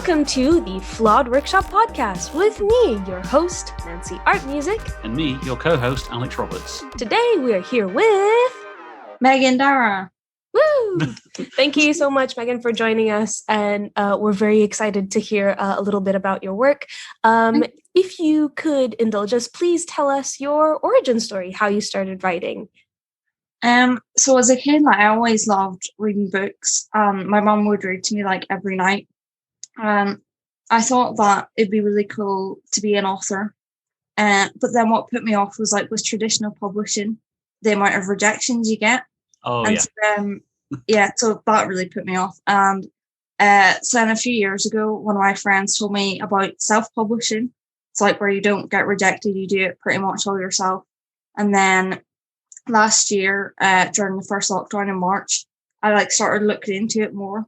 Welcome to the Flawed Workshop Podcast with me, your host, Nancy Art Music. And me, your co-host, Alex Roberts. Today we are here with... Megan Darragh. Woo! Thank you so much, Megan, for joining us. And we're very excited to hear a little bit about your work. If you could indulge us, please tell us your origin story, how you started writing. So as a kid, I always loved reading books. My mum would read to me every night. I thought that it'd be really cool to be an author. But then what put me off was with traditional publishing, the amount of rejections you get. Oh, and yeah. So that really put me off. And so then a few years ago, one of my friends told me about self-publishing. It's where you don't get rejected, you do it pretty much all yourself. And then last year, during the first lockdown in March, I started looking into it more.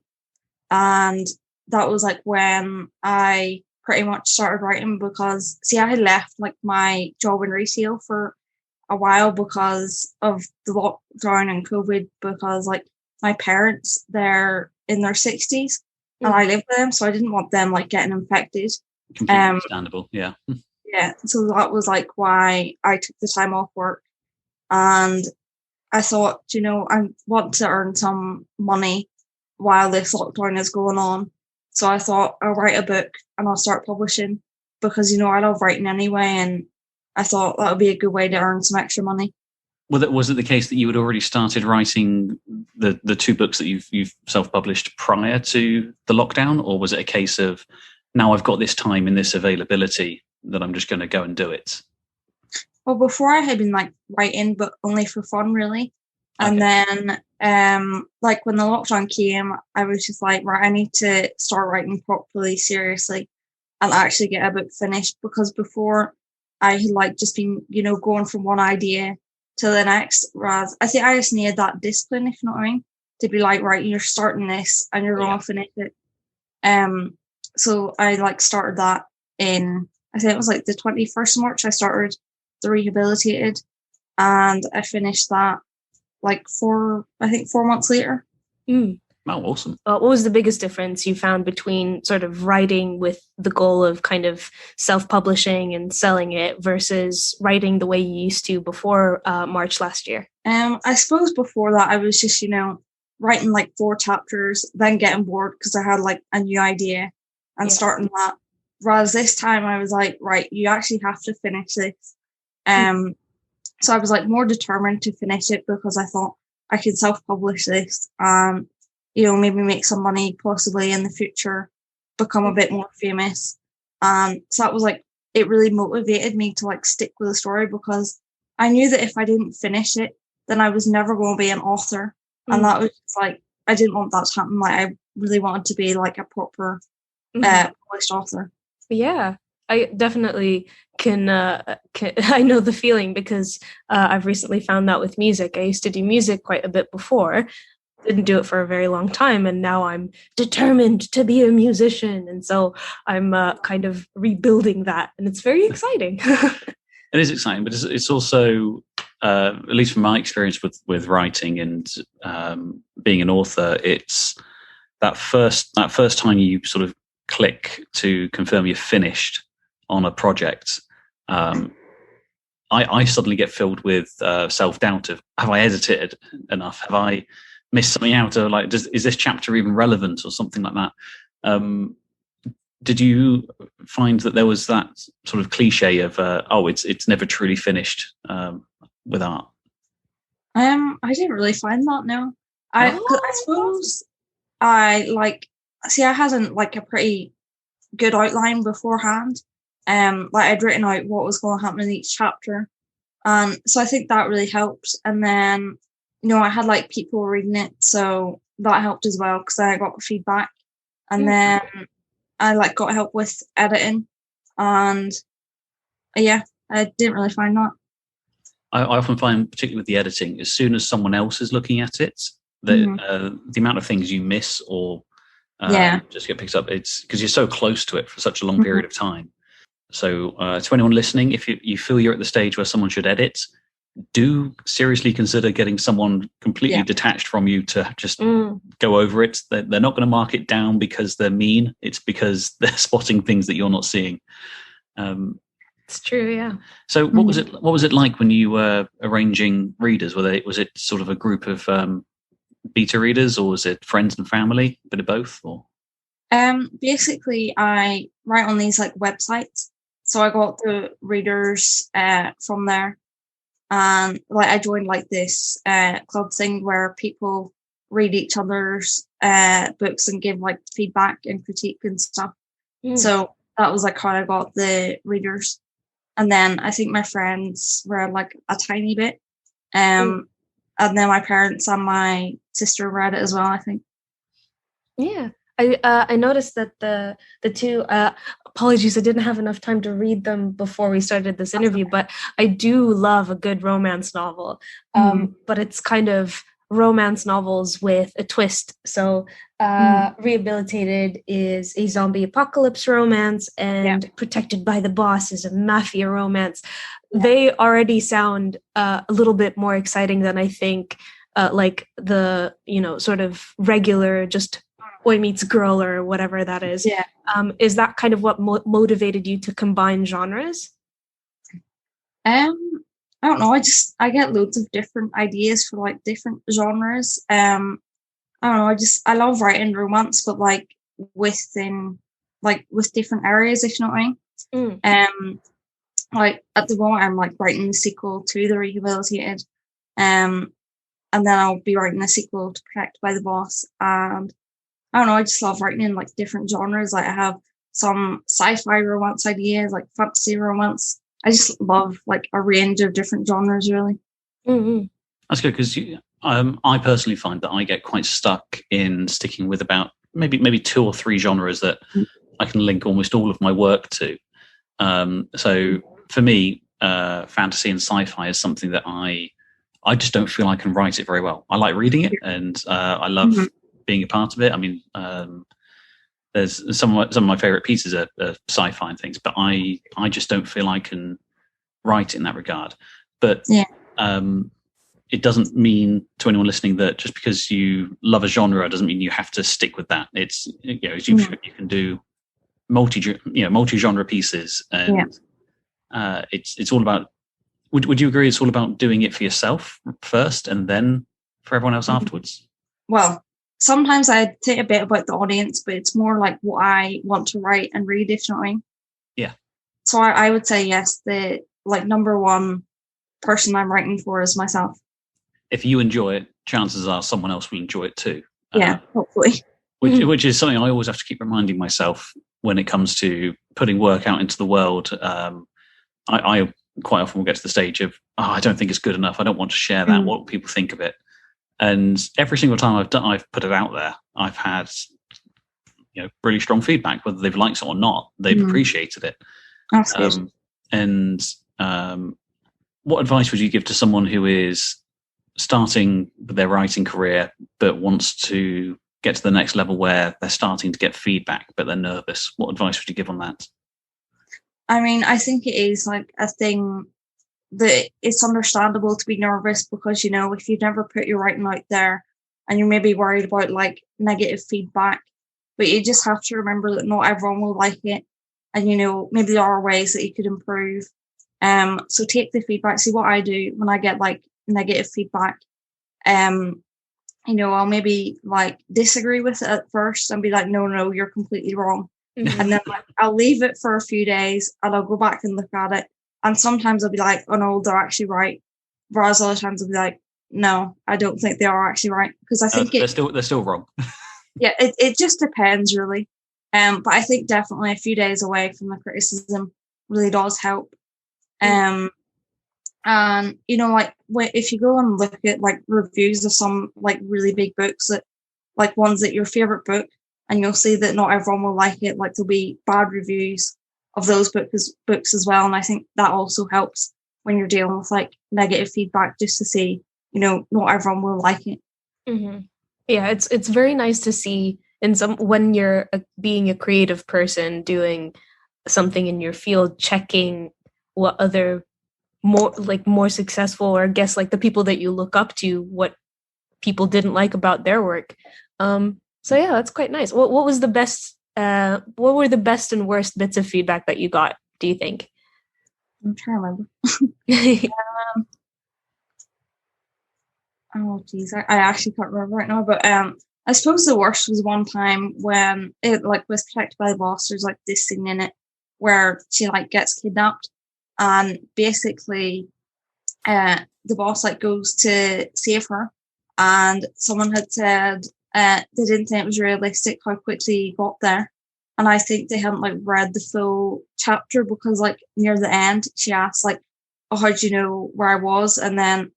And that was when I pretty much started writing because, I had left my job in resale for a while because of the lockdown and COVID, because my parents, they're in their 60s and I live with them, so I didn't want them getting infected. Completely understandable, yeah. Yeah, so that was why I took the time off work. And I thought, I want to earn some money while this lockdown is going on. So I thought I'll write a book and I'll start publishing because, I love writing anyway. And I thought that would be a good way to earn some extra money. Was it the case that you had already started writing the two books that you've self-published prior to the lockdown? Or was it a case of, now I've got this time and this availability that I'm just going to go and do it? Well, before I had been writing, but only for fun, really. And then, when the lockdown came, I was just right, I need to start writing properly, seriously, and actually get a book finished. Because before, I had just been, going from one idea to the next. Whereas I think I just needed that discipline, if you know what I mean, to be right, you're starting this and you're going to finish it. So I started that in, I think it was the 21st of March. I started The Rehabilitated, and I finished that 4 months later. Oh, awesome. What was the biggest difference you found between sort of writing with the goal of kind of self-publishing and selling it versus writing the way you used to before March last year? I suppose before that I was just, writing 4 chapters, then getting bored because I had a new idea and starting that. Whereas this time I was right, you actually have to finish this. So I was more determined to finish it because I thought I could self-publish this and, maybe make some money possibly in the future, become a bit more famous. So that was it really motivated me to stick with the story because I knew that if I didn't finish it, then I was never going to be an author. And that was just I didn't want that to happen. I really wanted to be a proper published author. Yeah. I definitely can I know the feeling because I've recently found that with music. I used to do music quite a bit before, didn't do it for a very long time, and now I'm determined to be a musician. And so I'm kind of rebuilding that, and it's very exciting. It is exciting, but it's also, at least from my experience with writing and being an author, it's that first time you sort of click to confirm you're finished on a project, I suddenly get filled with self-doubt of, have I edited enough? Have I missed something out? Or is this chapter even relevant or something like that? Did you find that there was that sort of cliche of, it's never truly finished with art? I didn't really find that, no. I suppose I hadn't a pretty good outline beforehand. I'd written out what was going to happen in each chapter. So I think that really helped. And then, I had people reading it, so that helped as well because I got feedback. And then I got help with editing. And I didn't really find that. I often find, particularly with the editing, as soon as someone else is looking at it, the amount of things you miss or just get picked up, it's because you're so close to it for such a long period of time. So to anyone listening, if you feel you're at the stage where someone should edit, do seriously consider getting someone completely detached from you to just go over it. They're not going to mark it down because they're mean. It's because they're spotting things that you're not seeing. It's true, yeah. So what was it? What was it like when you were arranging readers? Was it sort of a group of beta readers, or was it friends and family? A bit of both, or? Basically, I write on these like websites, so I got the readers from there, and like I joined like this club thing where people read each other's books and give like feedback and critique and stuff. So that was like how I got the readers. And then I think my friends read like a tiny bit. And then my parents and my sister read it as well, I think. Yeah. I noticed that the two apologies, I didn't have enough time to read them before we started this interview, but I do love a good romance novel. But it's kind of romance novels with a twist. So Rehabilitated is a zombie apocalypse romance, and Protected by the Boss is a mafia romance. They already sound a little bit more exciting than I think like the, sort of regular just boy meets girl or whatever that is. Is that kind of what motivated you to combine genres? I don't know. I get loads of different ideas for like different genres. I don't know. I love writing romance, but like with different areas, if you know what I mean. Like at the moment, I'm like writing the sequel to The Rehabilitated, and then I'll be writing a sequel to Protected by the Boss. And I don't know. I just love writing in like different genres. Like I have some sci-fi romance ideas, like fantasy romance. I just love like a range of different genres, really. That's good, because I personally find that I get quite stuck in sticking with about maybe 2 or 3 genres that I can link almost all of my work to. So for me, fantasy and sci-fi is something that I just don't feel I can write it very well. I like reading it, and I love being a part of it. I mean, there's some of my favorite pieces are sci-fi and things, but I just don't feel I can write in that regard. But it doesn't mean to anyone listening that just because you love a genre doesn't mean you have to stick with that. It's you can do multi-genre pieces, and it's all about. Would you agree? It's all about doing it for yourself first, and then for everyone else afterwards. Well, sometimes I take a bit about the audience, but it's more like what I want to write and read, if you know what I mean. Yeah. So I would say yes. The like number one person I'm writing for is myself. If you enjoy it, chances are someone else will enjoy it too. Hopefully. Which is something I always have to keep reminding myself when it comes to putting work out into the world. I quite often will get to the stage of, I don't think it's good enough. I don't want to share that. What will people think of it? And every single time I've put it out there, I've had really strong feedback, whether they've liked it or not. They've appreciated it. That's good. And what advice would you give to someone who is starting their writing career but wants to get to the next level where they're starting to get feedback but they're nervous? What advice would you give on that? I mean, I think it is like a thing that it's understandable to be nervous because, if you've never put your writing out there and you're maybe worried about like negative feedback, but you just have to remember that not everyone will like it. And, maybe there are ways that you could improve. So take the feedback. See what I do when I get like negative feedback. I'll maybe like disagree with it at first and be like, no, you're completely wrong. And then like, I'll leave it for a few days and I'll go back and look at it. And sometimes I'll be like, oh no, they're actually right. Whereas other times I'll be like, no, I don't think they are actually right. Because I think they're still wrong. Yeah, it just depends really. But I think definitely a few days away from the criticism really does help. And like if you go and look at like reviews of some like really big books, that like ones that your favorite book, and you'll see that not everyone will like it. Like there'll be bad reviews of those books as well. And I think that also helps when you're dealing with like negative feedback, just to see, not everyone will like it. Yeah, it's very nice to see when you're being a creative person doing something in your field, checking what other more successful, or I guess like the people that you look up to, what people didn't like about their work. So yeah, that's quite nice. What was the best? What were the best and worst bits of feedback that you got, do you think? I'm trying to remember. Oh geez, I actually can't remember right now. But I suppose the worst was one time when it like was protected by the boss. There's like this scene in it where she like gets kidnapped, and basically, the boss like goes to save her, and someone had said they didn't think it was realistic how quickly he got there. And I think they hadn't like read the full chapter, because like near the end she asked like, "Oh, how do you know where I was?" And then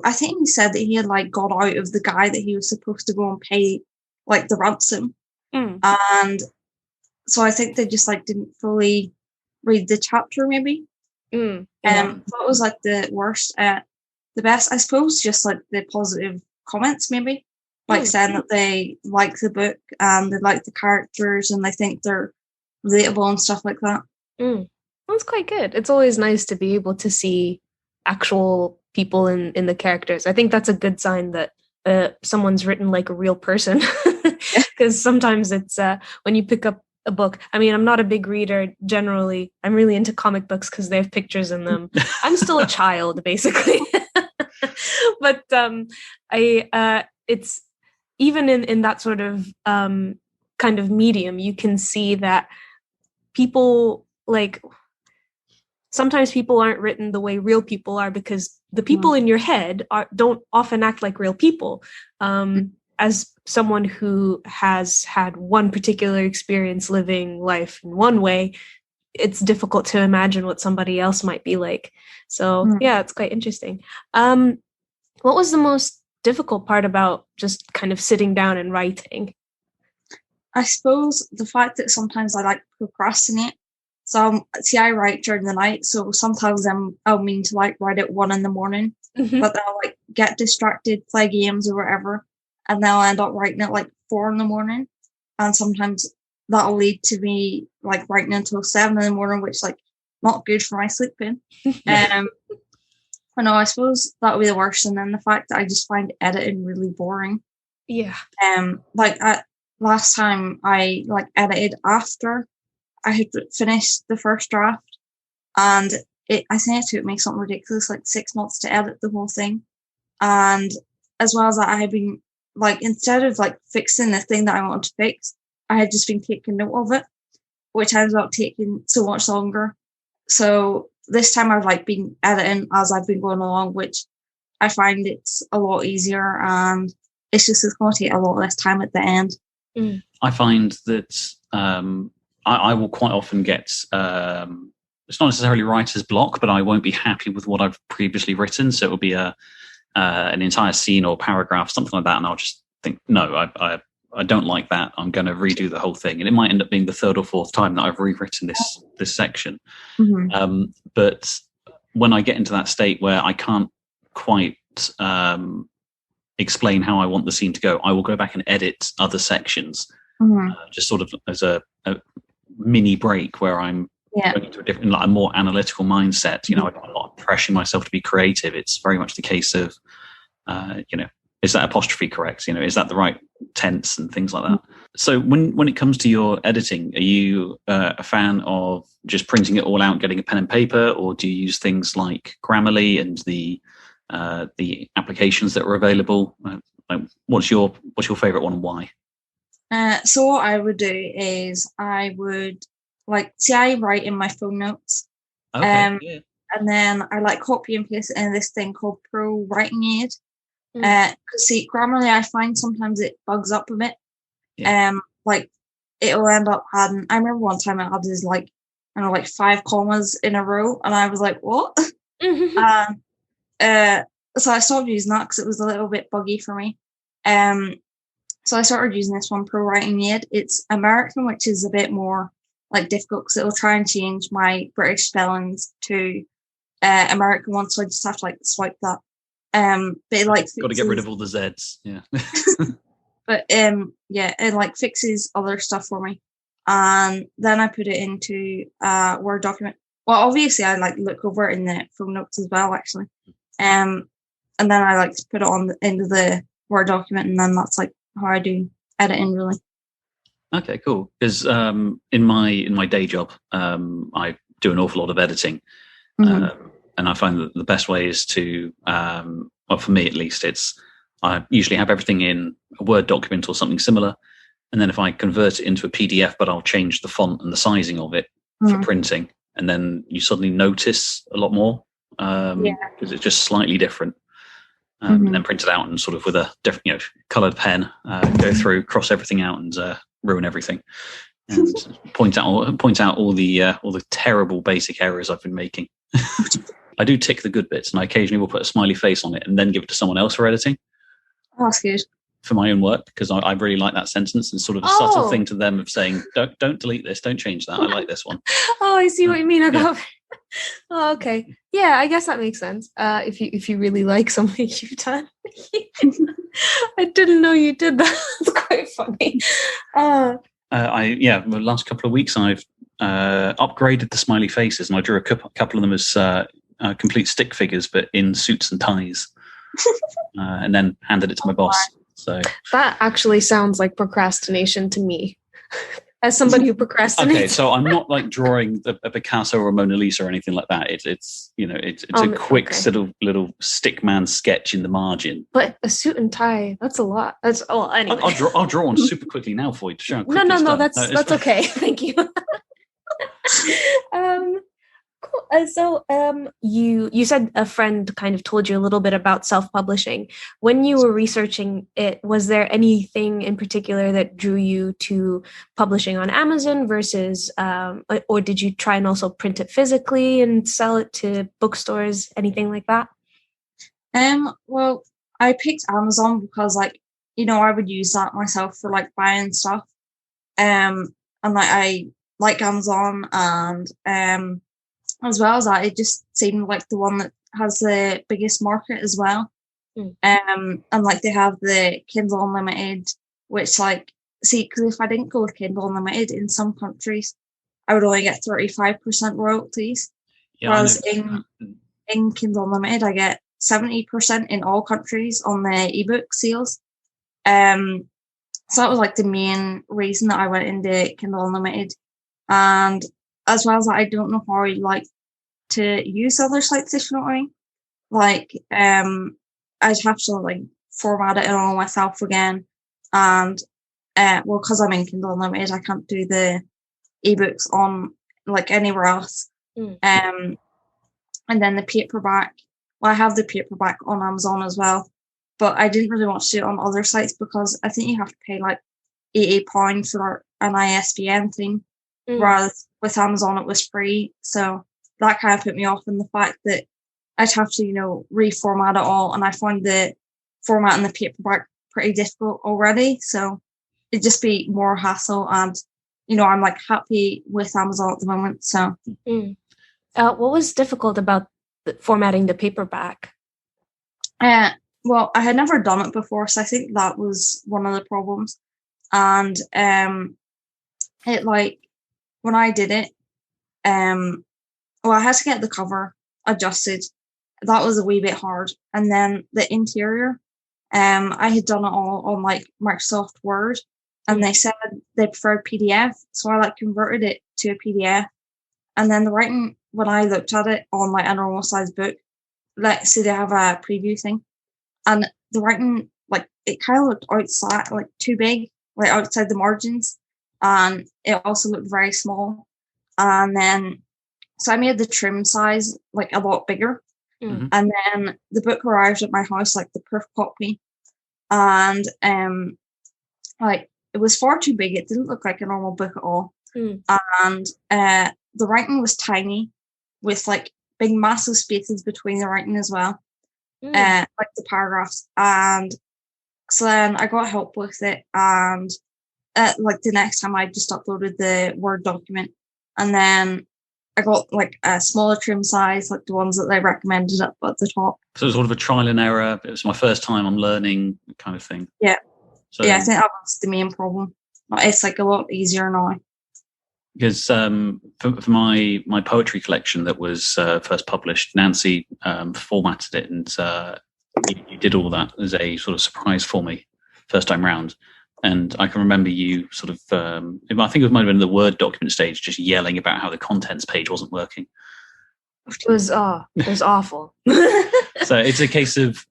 I think he said that he had like got out of the guy that he was supposed to go and pay like the ransom. And so I think they just like didn't fully read the chapter maybe. That was like the worst. The best, I suppose, just like the positive comments maybe, like saying that they like the book and they like the characters and they think they're relatable and stuff like that. That's quite good. It's always nice to be able to see actual people in the characters. I think that's a good sign that someone's written like a real person, because sometimes it's when you pick up a book. I mean, I'm not a big reader generally. I'm really into comic books because they have pictures in them. I'm still a child, basically. But it's even in that sort of kind of medium, you can see that people like sometimes people aren't written the way real people are, because the people in your head don't often act like real people. As someone who has had one particular experience living life in one way, it's difficult to imagine what somebody else might be like. So yeah, it's quite interesting. What was the most difficult part about just kind of sitting down and writing? I suppose the fact that sometimes I like procrastinate. So see, I write during the night, so sometimes I'll mean to like write at 1 a.m, but then I'll like get distracted, play games or whatever, and then I'll end up writing at like 4 a.m, and sometimes that'll lead to me like writing until 7 a.m, which like not good for my sleeping. I know, I suppose that would be the worst, and then the fact that I just find editing really boring. Yeah. Like last time I like edited after I had finished the first draft, and I think it took me something ridiculous like 6 months to edit the whole thing. And as well as that, I had been like, instead of like fixing the thing that I wanted to fix, I had just been taking note of it, which ended up taking so much longer. So this time I've like been editing as I've been going along, which I find it's a lot easier, and it's going to take a lot less time at the end. I find that I will quite often get, it's not necessarily writer's block, but I won't be happy with what I've previously written. So it will be an entire scene or paragraph, something like that. And I'll just think, no, I don't like that. I'm going to redo the whole thing. And it might end up being the 3rd or 4th time that I've rewritten this section. But when I get into that state where I can't quite explain how I want the scene to go, I will go back and edit other sections, just sort of as a mini break where I'm going into a different, like a more analytical mindset. You know, I'm not pressuring myself to be creative. It's very much the case of, is that apostrophe correct? You know, is that the right tense and things like that? So when it comes to your editing, are you a fan of just printing it all out, getting a pen and paper, or do you use things like Grammarly and the applications that are available? What's your favorite one and why? So what I would do is I would I write in my phone notes, and then I like copy and paste it in this thing called Pro Writing Aid. Because see, Grammarly, I find sometimes it bugs up a bit. Like it'll end up adding. I remember one time it added like 5 commas in a row, and I was like, what? So I stopped using that because it was a little bit buggy for me. So I started using this one, Pro Writing Aid. It's American, which is a bit more like difficult because it'll try and change my British spellings to American ones. So I just have to like swipe that. But it like got to get rid of all the Z's. Yeah. But it like fixes other stuff for me, and then I put it into a Word document. well, obviously I like look over it in the phone notes as well, actually. And then I like to put it on into the Word document, and then that's like how I do editing, really. Okay, cool. Because in my day job, I do an awful lot of editing, and I find that the best way is to, well, for me at least, I usually have everything in a Word document or something similar, and then if I convert it into a PDF, but I'll change the font and the sizing of it for printing, and then you suddenly notice a lot more because it's just slightly different. And then print it out and sort of with a different, coloured pen, go through, cross everything out, and ruin everything, and point out all the terrible basic errors I've been making. I do tick the good bits, and I occasionally will put a smiley face on it and then give it to someone else for editing. Oh, that's good. For my own work, because I really like that sentence and sort of a subtle thing to them of saying, don't delete this, don't change that. I like this one. Oh, I see what you mean. Oh, okay. Yeah, I guess that makes sense. If you really like something you've done. I didn't know you did that. It's quite funny. The last couple of weeks I've upgraded the smiley faces, and I drew a couple of them as complete stick figures, but in suits and ties, and then handed it to my boss. So that actually sounds like procrastination to me. As somebody who procrastinates. Okay, so I'm not like drawing a Picasso or a Mona Lisa or anything like that. It's a quick sort of little stick man sketch in the margin. But a suit and tie, that's a lot. Anyway. I'll draw one super quickly now for you to show how quickly No, that's okay. Thank you. Cool. So you said a friend kind of told you a little bit about self-publishing. When you were researching it, was there anything in particular that drew you to publishing on Amazon versus, or did you try and also print it physically and sell it to bookstores, anything like that? Well, I picked Amazon because I would use that myself for like buying stuff. And like I like Amazon, and as well as that, it just seemed like the one that has the biggest market as well. And like they have the Kindle Unlimited, which because if I didn't go with Kindle Unlimited in some countries, I would only get 35% royalties. Whereas in Kindle Unlimited, I get 70% in all countries on the ebook sales. So that was like the main reason that I went into Kindle Unlimited. And as well as that, I don't know how I like to use other sites, if you know what I mean. Like, I'd have to like format it all myself again. And, because I'm in Kindle Unlimited, I can't do the ebooks on like anywhere else. And then the paperback, I have the paperback on Amazon as well, but I didn't really want to do it on other sites because I think you have to pay like £80 for an ISBN thing. Whereas with Amazon it was free, so that kind of put me off in the fact that I'd have to reformat it all, and I found the format in the paperback pretty difficult already, so it'd just be more hassle. And I'm like happy with Amazon at the moment. So what was difficult about formatting the paperback? Well, I had never done it before, so I think that was one of the problems. And it like when I did it, I had to get the cover adjusted. That was a wee bit hard. And then the interior, I had done it all on like Microsoft Word, and they said they preferred PDF. So I like converted it to a PDF. And then the writing, when I looked at it on like a normal size book, let's say they have a preview thing, and the writing, like it kind of looked outside, like too big, like outside the margins. And it also looked very small. And then, so I made the trim size like a lot bigger. And then the book arrived at my house, like the proof copy. And like it was far too big. It didn't look like a normal book at all. And the writing was tiny with like big massive spaces between the writing as well. Like the paragraphs. And so then I got help with it, and like the next time I just uploaded the Word document, and then I got like a smaller trim size, like the ones that they recommended up at the top. So it was sort of a trial and error. It was my first time I'm learning kind of thing. Yeah. So, yeah, I think that was the main problem. It's like a lot easier now. because for my poetry collection that was first published, Nancy formatted it, and you did all that as a sort of surprise for me first time round. And I can remember you sort of, I think it might have been the Word document stage, just yelling about how the contents page wasn't working. It was awful. So it's a case of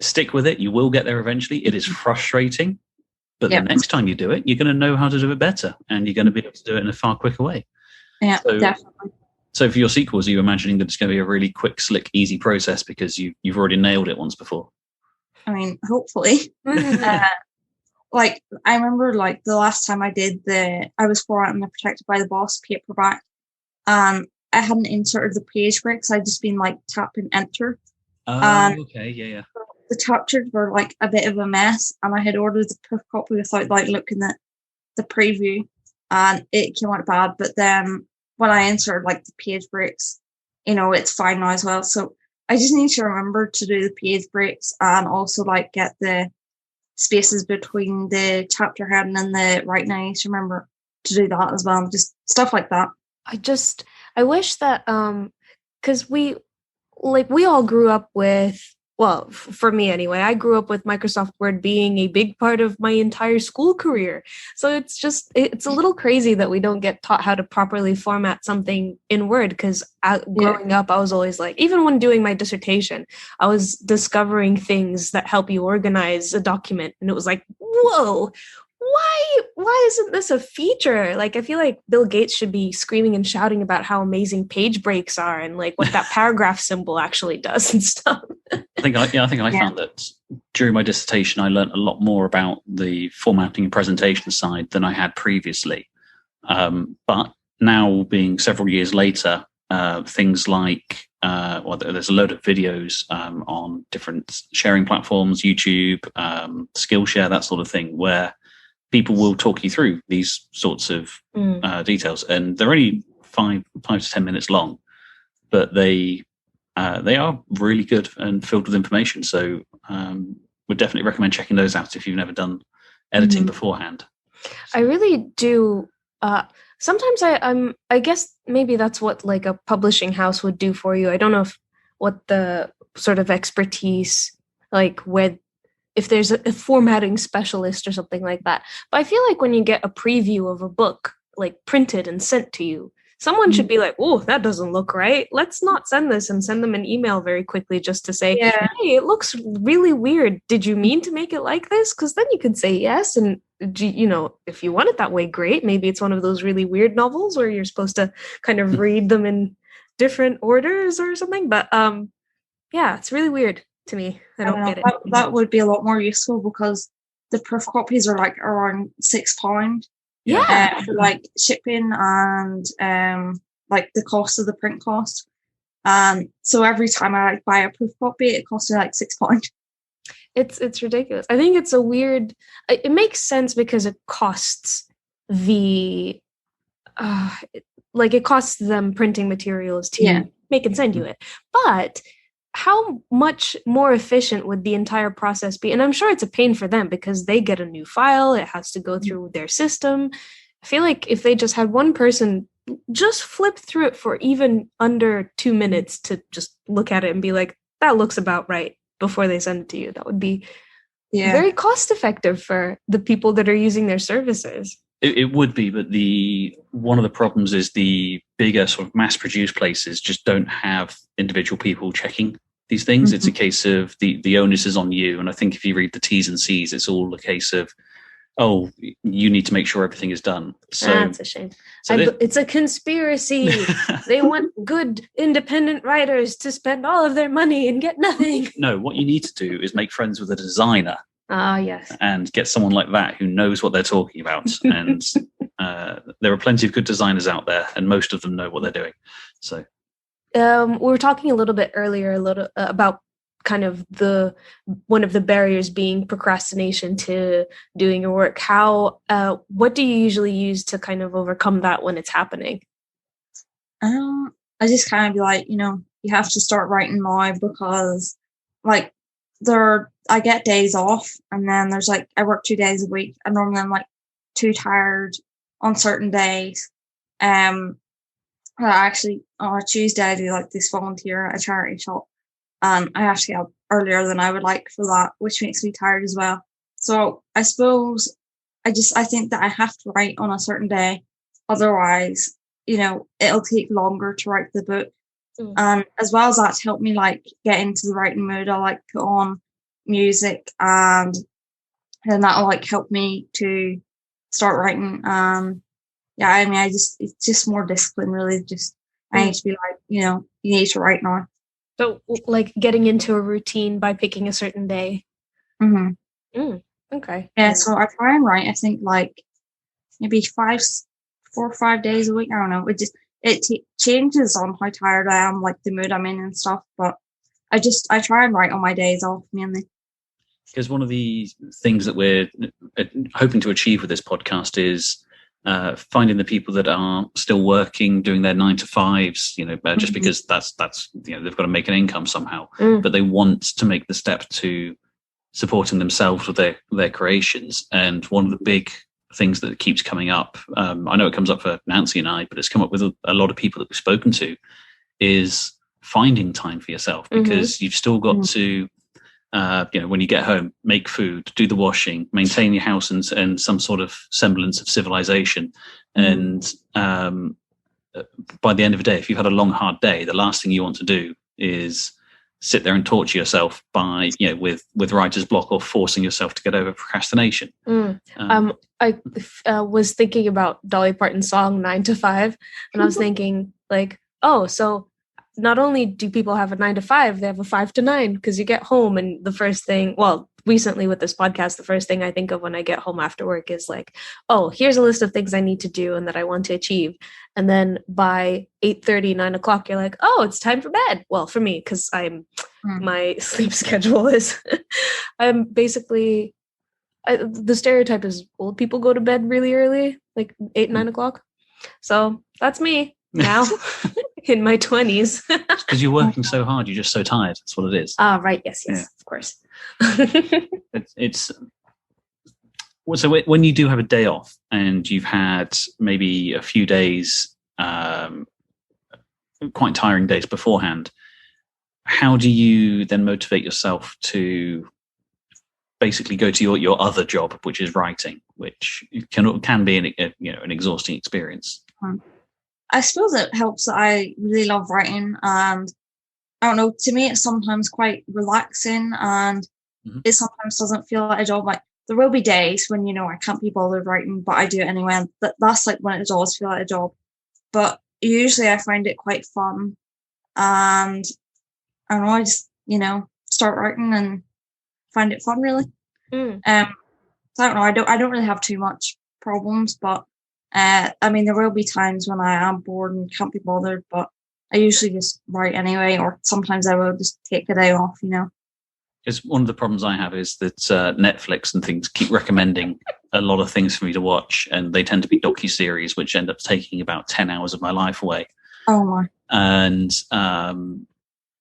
stick with it. You will get there eventually. It is frustrating, but the next time you do it, you're going to know how to do it better, and you're going to be able to do it in a far quicker way. Yeah, so, definitely. So for your sequels, are you imagining that it's going to be a really quick, slick, easy process because you've already nailed it once before? I mean, hopefully. Like, I remember, like, the last time I was formatting the Protected by the Boss paperback, and I hadn't inserted the page breaks. I'd just been, like, tapping enter. Okay, yeah. The chapters were, like, a bit of a mess, and I had ordered the proof copy without, like, looking at the preview, and it came out bad. But then when I inserted, like, the page breaks, it's fine now as well. So I just need to remember to do the page breaks and also, like, get the spaces between the chapter heading and the writing. I need to remember to do that as well. Just stuff like that. I wish that because we all grew up with, well, for me anyway, I grew up with Microsoft Word being a big part of my entire school career. So it's a little crazy that we don't get taught how to properly format something in Word, because growing up, I was always like, even when doing my dissertation, I was discovering things that help you organize a document. And it was like, whoa, why isn't this a feature? Like, I feel like Bill Gates should be screaming and shouting about how amazing page breaks are and like what that paragraph symbol actually does and stuff. I think I found that during my dissertation, I learned a lot more about the formatting and presentation side than I had previously. But now, being several years later, things like there's a load of videos on different sharing platforms, YouTube, Skillshare, that sort of thing, where people will talk you through these sorts of details, and they're only 5 to 10 minutes long, but they are really good and filled with information. So would definitely recommend checking those out if you've never done editing beforehand. I really do. Sometimes I guess maybe that's what like a publishing house would do for you. I don't know what the sort of expertise, like if there's a formatting specialist or something like that. But I feel like when you get a preview of a book, like printed and sent to you, someone should be like, oh, that doesn't look right. Let's not send this, and send them an email very quickly just to say, hey, it looks really weird. Did you mean to make it like this? Because then you could say yes. And, if you want it that way, great. Maybe it's one of those really weird novels where you're supposed to kind of read them in different orders or something. But it's really weird to me. I don't get it. That would be a lot more useful, because the proof copies are like around £6. For like shipping and like the cost of the print cost. So every time I buy a proof copy, it costs me like £6. It's ridiculous. I think it's a weird. It makes sense because it costs it costs them printing materials to make and send you it, but how much more efficient would the entire process be? And I'm sure it's a pain for them because they get a new file. It has to go through their system. I feel like if they just had one person just flip through it for even under 2 minutes to just look at it and be like, that looks about right, before they send it to you, that would be very cost effective for the people that are using their services. It would be, but one of the problems is the bigger sort of mass-produced places just don't have individual people checking these things. It's a case of the onus is on you, and I think if you read the T's and C's, it's all a case of, oh, you need to make sure everything is done. So that's a shame. It's a conspiracy. They want good independent writers to spend all of their money and get nothing. No, what you need to do is make friends with a designer. Yes. And get someone like that who knows what they're talking about. And there are plenty of good designers out there, and most of them know what they're doing. So we were talking a little bit earlier about kind of one of the barriers being procrastination to doing your work. What do you usually use to kind of overcome that when it's happening? I just kind of be like, you have to start writing now, because like I get days off, and then there's like, I work 2 days a week, and normally I'm like too tired on certain days. Actually, on a Tuesday, I do like this volunteer at a charity shop, and I actually get up earlier than I would like for that, which makes me tired as well. So I suppose I think that I have to write on a certain day, otherwise, it'll take longer to write the book. And as well as that, to help me like get into the writing mood, I like put on music, and then that'll like help me to start writing. Yeah, I mean, it's just more discipline, really. Just I need to be like, you need to write now. So, like getting into a routine by picking a certain day. Okay. Yeah, so I try and write. I think like maybe 4 or 5 days a week. I don't know. It changes on how tired I am, like the mood I'm in and stuff. But I try and write on my days off mainly. Because one of the things that we're hoping to achieve with this podcast is finding the people that are still working, doing their 9 to 5s, just because that's they've got to make an income somehow, but they want to make the step to supporting themselves with their creations. And one of the big things that keeps coming up, I know it comes up for Nancy and I, but it's come up with a lot of people that we've spoken to, is finding time for yourself, because you've still got to when you get home, make food, do the washing, maintain your house and some sort of semblance of civilization. And by the end of the day, if you've had a long, hard day, the last thing you want to do is sit there and torture yourself by, with writer's block, or forcing yourself to get over procrastination. I was thinking about Dolly Parton's song 9 to 5, and I was thinking like, oh, so not only do people have a 9 to 5, they have a 5 to 9, because you get home and the first thing, recently with this podcast, the first thing I think of when I get home after work is like, oh, here's a list of things I need to do and that I want to achieve. And then by 8:30, 9 o'clock, you're like, oh, it's time for bed. Well, for me, because my sleep schedule is, I'm basically, the stereotype is old people go to bed really early, like 8, 9 o'clock. So that's me now. In my 20s. Because you're working so hard, you're just so tired. That's what it is. Right. Yes, of course. it's so when you do have a day off and you've had maybe a few days, quite tiring days beforehand, how do you then motivate yourself to basically go to your other job, which is writing, which can be an exhausting experience? I suppose it helps that I really love writing, and I don't know, to me it's sometimes quite relaxing, and it sometimes doesn't feel like a job. Like there will be days when, I can't be bothered writing, but I do it anyway, and that's like when it does feel like a job. But usually I find it quite fun, and I don't know, I just, start writing and find it fun, really. So I don't know, I don't really have too much problems, but I mean, there will be times when I am bored and can't be bothered, but I usually just write anyway, or sometimes I will just take the day off, Because one of the problems I have is that Netflix and things keep recommending a lot of things for me to watch, and they tend to be docuseries, which end up taking about 10 hours of my life away. Oh my! And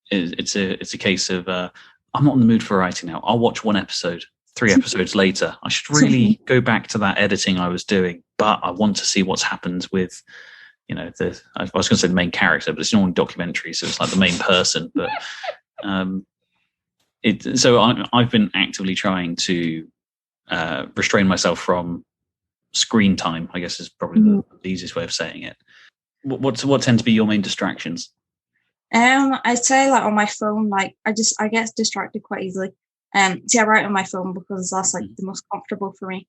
it's a case of I'm not in the mood for writing now. I'll watch one episode. 3 episodes later, I should really go back to that editing I was doing, but I want to see what's happened with, I was going to say the main character, but it's not a documentary, so it's like the main person. But so I've been actively trying to restrain myself from screen time, I guess is probably the easiest way of saying it. What tend to be your main distractions? I'd say like on my phone, like I get distracted quite easily. See, I write on my phone because that's like the most comfortable for me.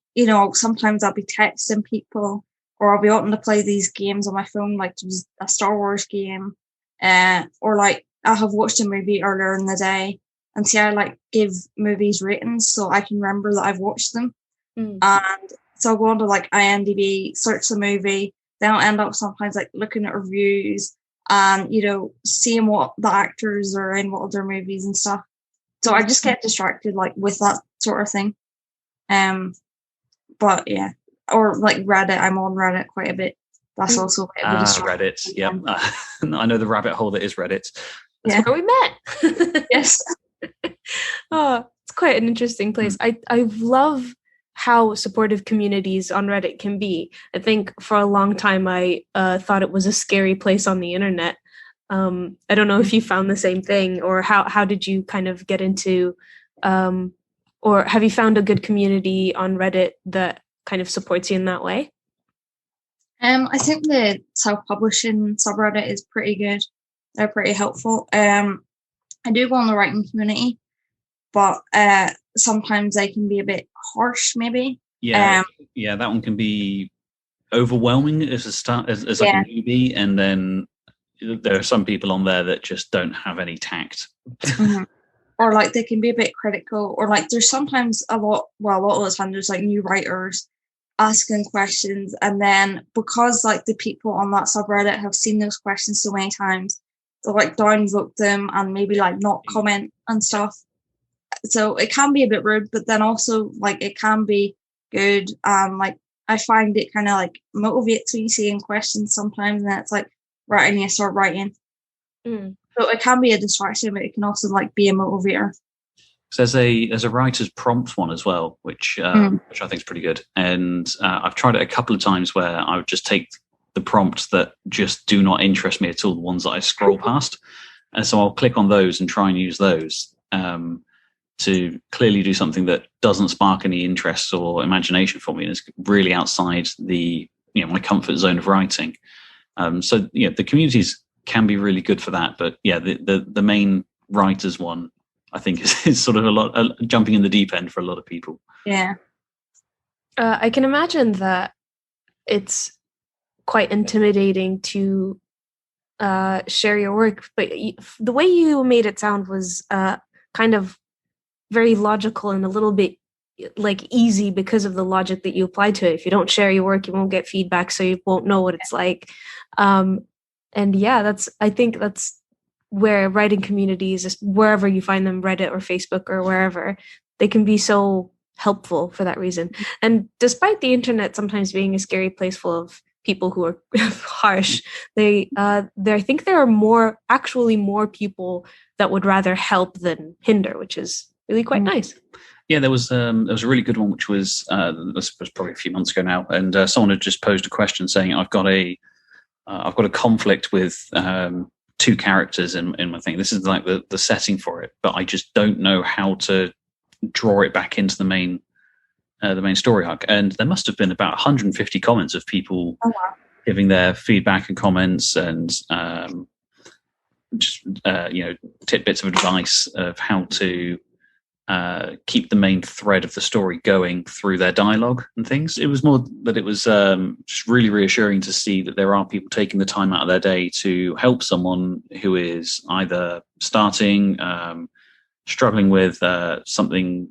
Sometimes I'll be texting people, or I'll be wanting to play these games on my phone, like a Star Wars game, or like I have watched a movie earlier in the day, and see, I like give movies ratings so I can remember that I've watched them. And so I'll go on to like IMDb, search the movie, then I'll end up sometimes like looking at reviews and seeing what the actors are in, what other movies and stuff. So I just get distracted like with that sort of thing. But yeah, or like Reddit. I'm on Reddit quite a bit. That's also quite a bit distracting. Reddit. Yeah, I know the rabbit hole that is Reddit. That's where we met. Yes. Oh, it's quite an interesting place. I love how supportive communities on Reddit can be. I think for a long time I thought it was a scary place on the internet. I don't know if you found the same thing, or how did you kind of get into, or have you found a good community on Reddit that kind of supports you in that way? I think the self-publishing subreddit is pretty good. They're pretty helpful. I do go on the writing community, but sometimes they can be a bit harsh, maybe. Yeah, that one can be overwhelming as a start, as like a newbie, and then there are some people on there that just don't have any tact. Mm-hmm. Or like they can be a bit critical, or like there's sometimes a lot of the time there's like new writers asking questions, and then because like the people on that subreddit have seen those questions so many times, they'll like downvote them and maybe like not comment and stuff. So it can be a bit rude, but then also like it can be good. Like I find it kind of like motivates me seeing questions sometimes, and it's like, right, I need to start writing. So it can be a distraction, but it can also like be a motivator. So there's a writer's prompt one as well, which I think is pretty good. And I've tried it a couple of times where I would just take the prompts that just do not interest me at all, the ones that I scroll past. And so I'll click on those and try and use those to clearly do something that doesn't spark any interest or imagination for me. And it's really outside the my comfort zone of writing. So the communities can be really good for that. But the main writers one, I think, is sort of a lot jumping in the deep end for a lot of people. Yeah. I can imagine that it's quite intimidating to share your work, but the way you made it sound was kind of very logical and a little bit like easy because of the logic that you applied to it. If you don't share your work, you won't get feedback, so you won't know what it's like. I think that's where writing communities, wherever you find them, Reddit or Facebook or wherever, they can be so helpful for that reason. And despite the internet sometimes being a scary place full of people who are harsh, I think there are more people that would rather help than hinder, which is really quite nice. Yeah, there was a really good one, which was this was probably a few months ago now, and someone had just posed a question saying, I've got a conflict with two characters in my thing. This is like the setting for it, but I just don't know how to draw it back into the main story arc. And there must have been about 150 comments of people giving their feedback and comments, and just tidbits of advice of how to keep the main thread of the story going through their dialogue and things. It was more that it was just really reassuring to see that there are people taking the time out of their day to help someone who is either starting, struggling with something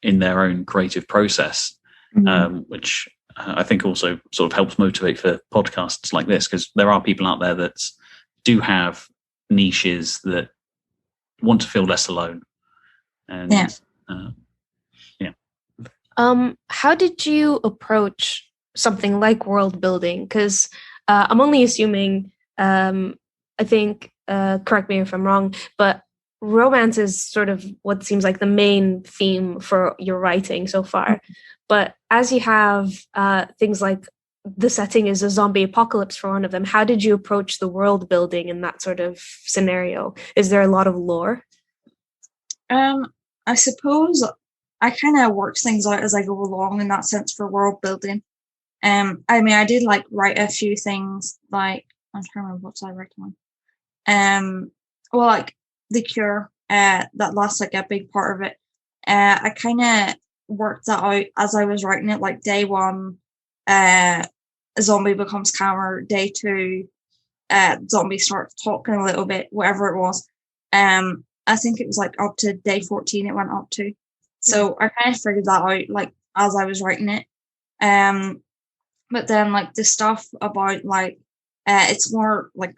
in their own creative process, which I think also sort of helps motivate for podcasts like this, because there are people out there that do have niches that want to feel less alone. And how did you approach something like world building? Because I'm only assuming, I think, correct me if I'm wrong, but romance is sort of what seems like the main theme for your writing so far. But as you have things like the setting is a zombie apocalypse for one of them, how did you approach the world building in that sort of scenario? Is there a lot of lore? I suppose I kind of worked things out as I go along in that sense for world building. I mean, I did like write a few things, like I'm trying to remember what I wrote on. Well, like The Cure, that's like a big part of it. I kind of worked that out as I was writing it. Like day one, a zombie becomes calmer. Day two, zombie starts talking a little bit, whatever it was. I think it was like up to day 14 it went up to. So I kind of figured that out like as I was writing it. But then like the stuff about like it's more like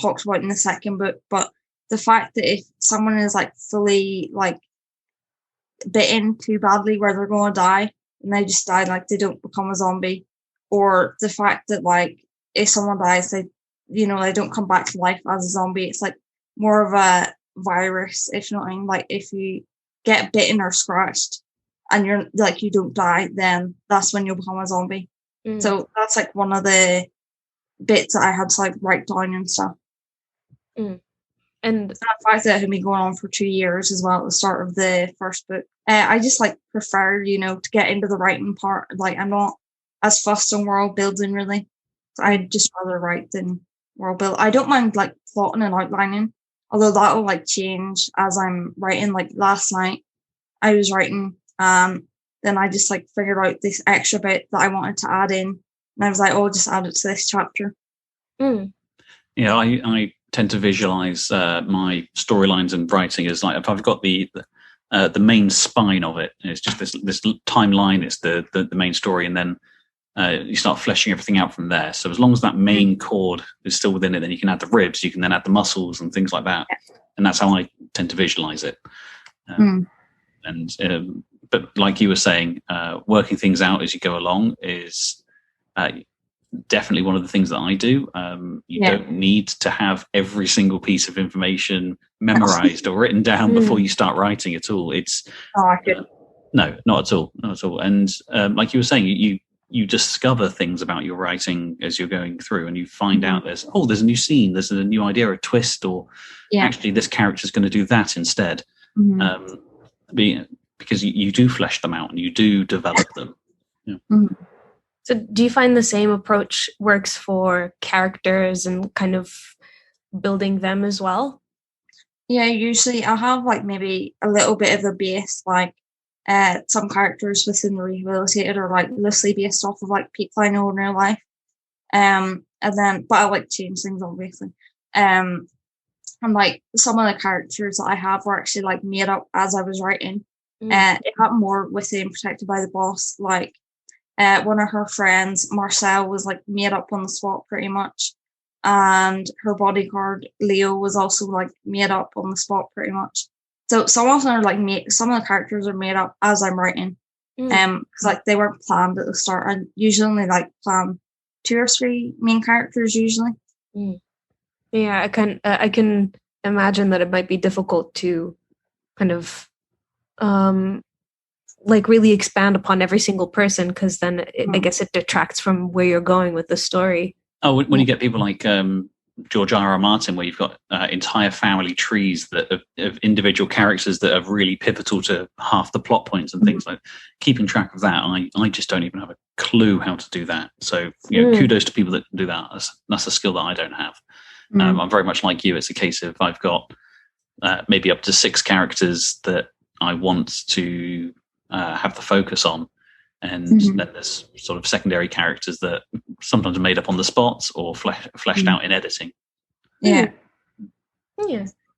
talked about in the second book, but the fact that if someone is like fully like bitten too badly where they're going to die and they just die, like they don't become a zombie, or the fact that like if someone dies they don't come back to life as a zombie, it's like more of a virus, if not, like if you get bitten or scratched, and you're like you don't die, then that's when you'll become a zombie. So that's like one of the bits that I had to like write down and stuff. And the fact that it had been going on for 2 years as well at the start of the first book. I just like prefer, to get into the writing part. Like I'm not as fussed on world building really. So I'd just rather write than world build. I don't mind like plotting and outlining, although that will like change as I'm writing. Like last night I was writing, then I just like figured out this extra bit that I wanted to add in, and I was like, oh, I'll just add it to this chapter. Yeah, I tend to visualize my storylines and writing as like if I've got the main spine of it, it's just this timeline, it's the main story, and then you start fleshing everything out from there. So as long as that main chord is still within it, then you can add the ribs, you can then add the muscles and things like that. And that's how I tend to visualize it. But like you were saying, working things out as you go along is definitely one of the things that I do. You don't need to have every single piece of information memorized or written down before you start writing at all. It's no, not at all, not at all. And like you were saying, you discover things about your writing as you're going through, and you find out there's a new scene, there's a new idea, a twist, or actually this character's going to do that instead. Because you do flesh them out and you do develop them. So do you find the same approach works for characters and kind of building them as well? Yeah, usually I'll have like maybe a little bit of a base, like some characters within the Rehabilitated are like loosely based off of like people I know in real life. And then, but I like change things obviously. And like some of the characters that I have were actually like made up as I was writing. It happened more within Protected by the Boss. Like one of her friends, Marcel, was like made up on the spot pretty much, and her bodyguard Leo was also like made up on the spot pretty much. So some of them are like some of the characters are made up as I'm writing, because like they weren't planned at the start. I usually only like plan 2 or 3 main characters usually. Yeah, I can imagine that it might be difficult to kind of like really expand upon every single person, because then I guess it detracts from where you're going with the story. Oh, when you get people like George R.R. Martin, where you've got entire family trees that of individual characters that are really pivotal to half the plot points and things like keeping track of that. I just don't even have a clue how to do that. So kudos to people that can do that. That's a skill that I don't have. I'm very much like you. It's a case of I've got maybe up to 6 characters that I want to have the focus on. And then there's sort of secondary characters that sometimes are made up on the spot or fleshed out in editing. Yeah.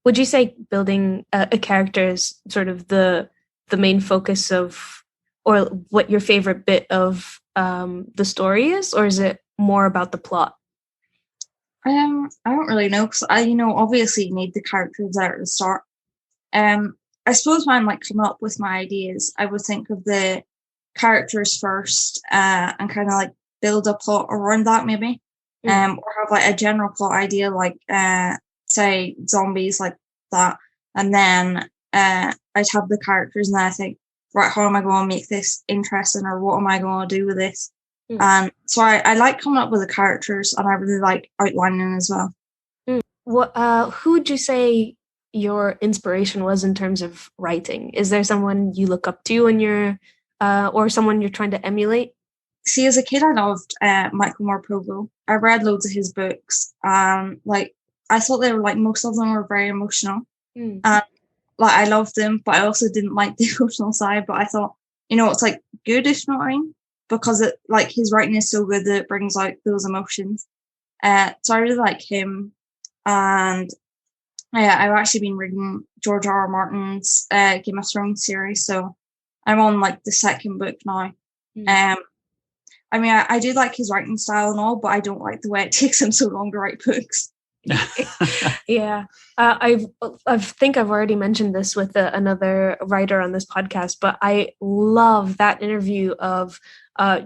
Would you say building a character is sort of the main focus of, or what your favorite bit of the story is, or is it more about the plot? I don't really know, because obviously you need the characters there at the start. I suppose when I'm like coming up with my ideas, I would think of the characters first, and kind of like build a plot around that maybe, or have like a general plot idea, like say zombies like that, and then I'd have the characters, and then I think, right, how am I going to make this interesting, or what am I going to do with this? And so I like coming up with the characters, and I really like outlining as well. Who would you say your inspiration was in terms of writing? Is there someone you look up to when you're or someone you're trying to emulate? See, as a kid, I loved Michael Morpurgo. I read loads of his books, and like I thought they were like most of them were very emotional, and like I loved them, but I also didn't like the emotional side. But I thought, it's like good, if you know what I mean, because it like his writing is so good that it brings out those emotions. So I really like him, and I've actually been reading George R.R. Martin's Game of Thrones series, so I'm on like the 2nd book now. I mean, I do like his writing style and all, but I don't like the way it takes him so long to write books. Yeah, I think I've already mentioned this with another writer on this podcast, but I love that interview of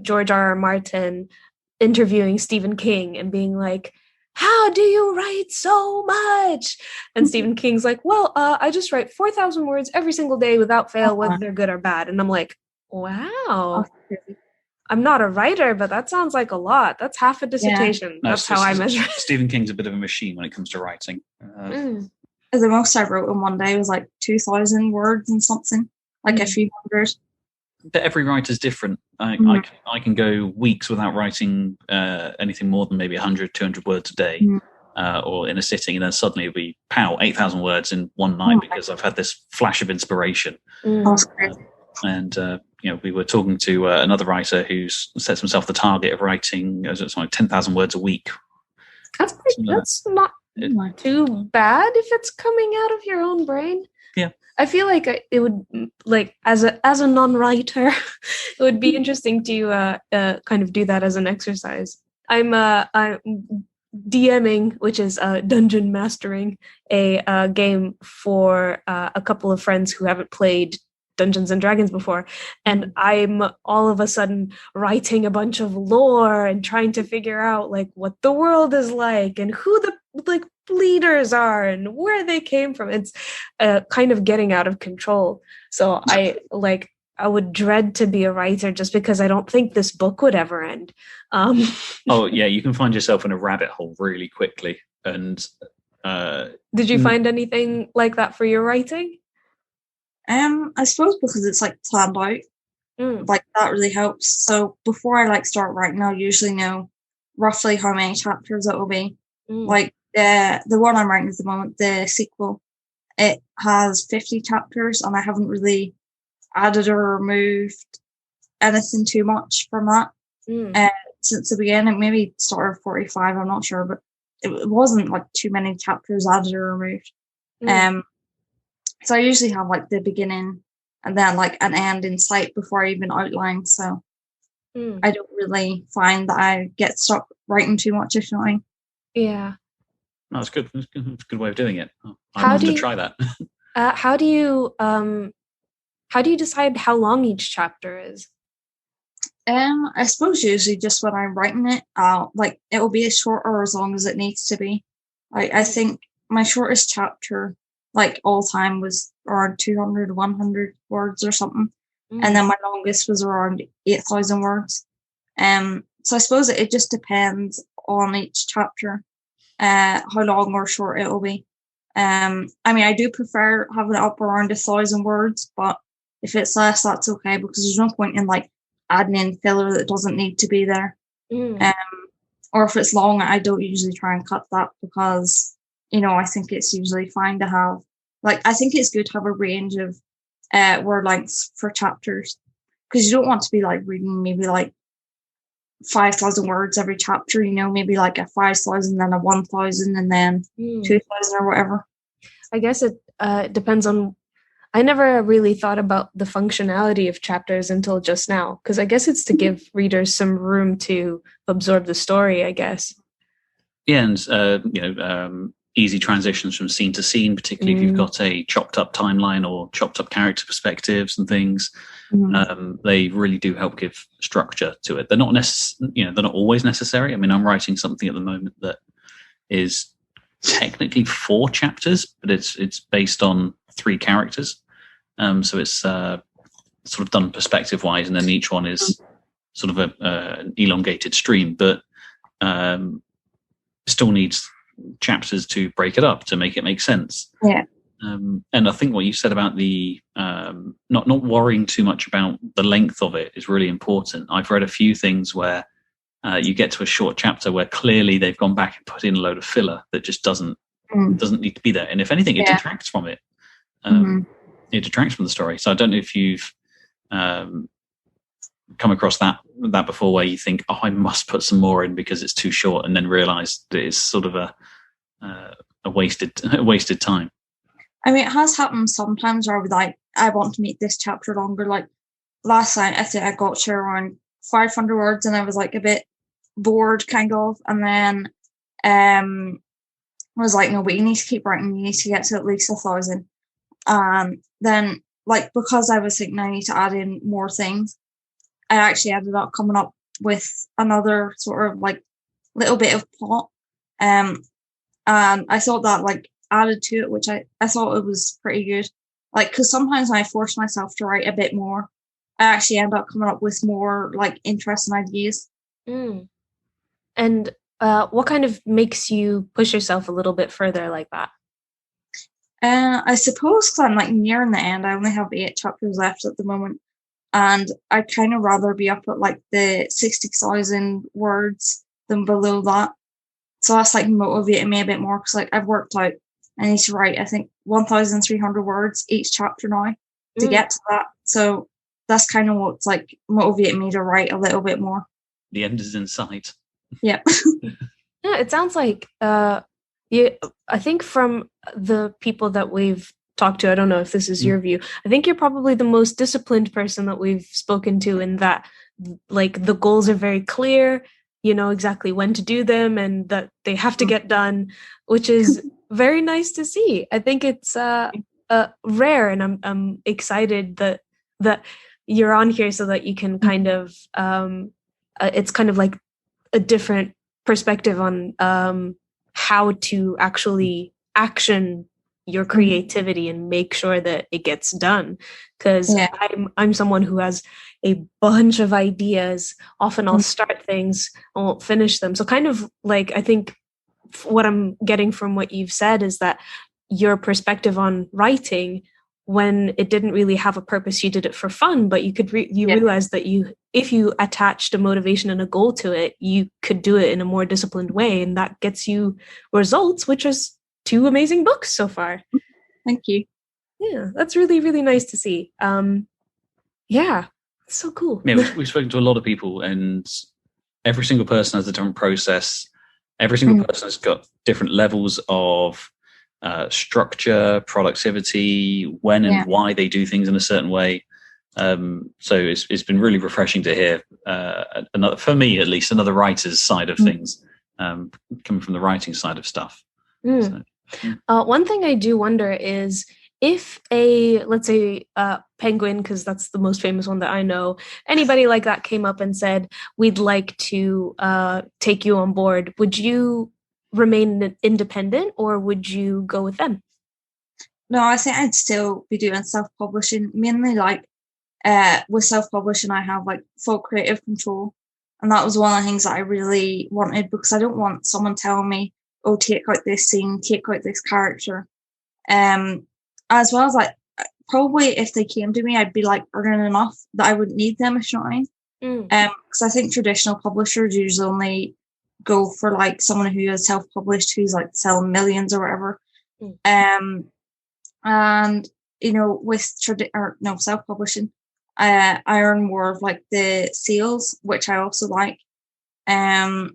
George R.R. Martin interviewing Stephen King and being like, how do you write so much? And Stephen King's like, well, I just write 4,000 words every single day without fail, whether they're good or bad. And I'm like, Wow. That's crazy. I'm not a writer, but that sounds like a lot. That's half a dissertation. No, That's how I measure it. Stephen King's a bit of a machine when it comes to writing. The most I wrote in one day was like 2,000 words and something, like a few hundred. But every writer's different. I can go weeks without writing anything more than maybe 100, 200 words a day, or in a sitting, and then suddenly it'll be 8,000 words in one night because I've had this flash of inspiration. That's crazy. And we were talking to another writer who's sets himself the target of writing like 10,000 words a week. That's not too bad if it's coming out of your own brain. Yeah, I feel like it would, like, as a non-writer, it would be interesting to kind of do that as an exercise. I'm DMing, which is dungeon mastering, a game for a couple of friends who haven't played Dungeons and Dragons before, and I'm all of a sudden writing a bunch of lore and trying to figure out like what the world is like and who the like leaders are and where they came from. It's kind of getting out of control. So I would dread to be a writer just because I don't think this book would ever end. Oh yeah, you can find yourself in a rabbit hole really quickly. And did you find anything like that for your writing? I suppose because it's like planned out, like that really helps. So before I like start writing, I'll usually know roughly how many chapters it will be. Like the one I'm writing at the moment, the sequel, it has 50 chapters, and I haven't really added or removed anything too much from that since the beginning. Maybe started 45, I'm not sure, but it wasn't like too many chapters added or removed. So I usually have like the beginning and then like an end in sight before I even outline. So I don't really find that I get stuck writing too much, if you know what I mean. Yeah. No, it's good. It's a good way of doing it. I'd love to try that. How do you decide how long each chapter is? I suppose usually just when I'm writing it, like it will be as short or as long as it needs to be. I think my shortest chapter, like all time, was around 200, 100 words or something. And then my longest was around 8,000 words. So I suppose it just depends on each chapter, how long or short it will be. I mean, I do prefer having it up around 1,000 words, but if it's less, that's okay, because there's no point in like adding in filler that doesn't need to be there. Or if it's long, I don't usually try and cut that because, I think it's usually fine to have, like, I think it's good to have a range of word lengths for chapters, because you don't want to be like reading maybe like 5,000 words every chapter, maybe like a 5,000, then a 1,000, and then 2,000 or whatever. I guess it depends on. I never really thought about the functionality of chapters until just now, because I guess it's to give readers some room to absorb the story, I guess. Yeah, and easy transitions from scene to scene, particularly if you've got a chopped up timeline or chopped up character perspectives and things. They really do help give structure to it. They're not they're not always necessary. I mean, I'm writing something at the moment that is technically 4 chapters, but it's based on 3 characters. So it's sort of done perspective wise, and then each one is sort of an elongated stream, but still needs chapters to break it up to make it make sense. Yeah. And I think what you said about the not worrying too much about the length of it is really important. I've read a few things where you get to a short chapter where clearly they've gone back and put in a load of filler that just doesn't need to be there, and if anything, it detracts from it. It detracts from the story. So I don't know if you've come across that before, where you think, oh, I must put some more in because it's too short, and then realize that it's sort of a wasted time. I mean, it has happened sometimes where I want to make this chapter longer. Like last night, I think I got to around 500 words, and I was like a bit bored, kind of, and then I was like, no, but you need to keep writing. You need to get to at least 1,000. Then, like, because I was thinking I need to add in more things, I actually ended up coming up with another sort of like little bit of plot. And I thought that like added to it, which I thought it was pretty good. Like, because sometimes when I force myself to write a bit more, I actually end up coming up with more like interesting ideas. And what kind of makes you push yourself a little bit further like that? I suppose because I'm like nearing the end. I only have 8 chapters left at the moment, and I kind of rather be up at like the 60,000 words than below that. So that's like motivating me a bit more because like I've worked out I need to write I think 1,300 words each chapter now to get to that. So that's kind of what's like motivating me to write a little bit more. The end is in sight. Yeah. Yeah, it sounds like I think from the people that we've talked to, I don't know if this is your view, I think you're probably the most disciplined person that we've spoken to, in that like the goals are very clear, you know exactly when to do them and that they have to get done, which is very nice to see. I think it's rare, and I'm excited that you're on here so that you can kind of it's kind of like a different perspective on how to actually action your creativity and make sure that it gets done. Because I'm someone who has a bunch of ideas. Often I'll start things, I won't finish them. So kind of like, I think what I'm getting from what you've said is that your perspective on writing, when it didn't really have a purpose, you did it for fun, but you could realize that if you attached a motivation and a goal to it, you could do it in a more disciplined way, and that gets you results, which is 2 amazing books so far. Thank you. Yeah, that's really, really nice to see. Yeah, it's so cool. Yeah, we've spoken to a lot of people, and every single person has a different process. Every single person has got different levels of structure, productivity, when and why they do things in a certain way. So it's been really refreshing to hear, another, for me at least, another writer's side of things, coming from the writing side of stuff. So. One thing I do wonder is if let's say Penguin, because that's the most famous one that I know, anybody like that came up and said, we'd like to take you on board, would you remain independent or would you go with them? No, I think I'd still be doing self-publishing, mainly like with self-publishing I have like full creative control, and that was one of the things that I really wanted, because I don't want someone telling me, oh, take out this scene, take out this character, as well as like probably if they came to me I'd be like earning enough that I wouldn't need them, if you know what I mean. Because I think traditional publishers usually only go for like someone who is self-published, who's like selling millions or whatever. And you know, with self-publishing, I earn more of like the sales, which I also like. I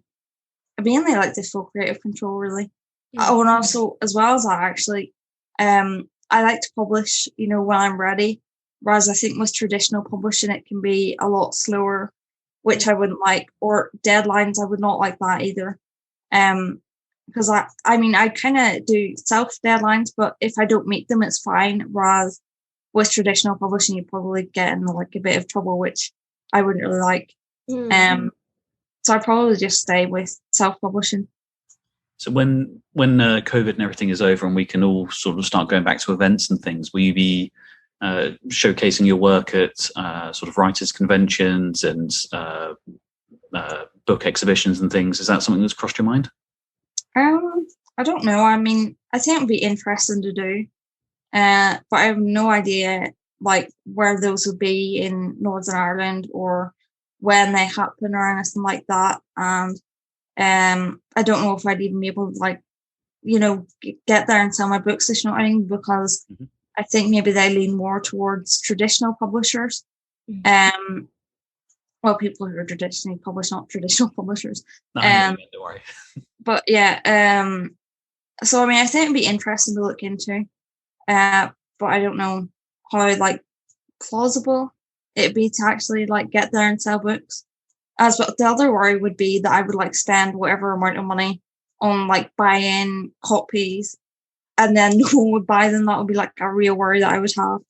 mainly like the full creative control, really. Oh, and also as well as that, actually, I like to publish, you know, when I'm ready. Whereas I think with traditional publishing, it can be a lot slower, which I wouldn't like, or deadlines. I would not like that either. Because I mean, I kind of do self deadlines, but if I don't meet them, it's fine. Whereas with traditional publishing, you probably get in like a bit of trouble, which I wouldn't really like. So I'd probably just stay with self-publishing. So when COVID and everything is over and we can all sort of start going back to events and things, will you be showcasing your work at sort of writers' conventions and book exhibitions and things? Is that something that's crossed your mind? I don't know. I mean, I think it would be interesting to do, but I have no idea like where those would be in Northern Ireland or when they happen or anything like that. And I don't know if I'd even be able to like, you know, get there and sell my books, you know what I mean? Because I think maybe they lean more towards traditional publishers. Well, people who are traditionally published, not traditional publishers. No, don't worry. But yeah, so I mean, I think it'd be interesting to look into, but I don't know how like plausible it'd be to actually like get there and sell books. As well, the other worry would be that I would like spend whatever amount of money on like buying copies, and then no one would buy them. That would be like a real worry that I would have.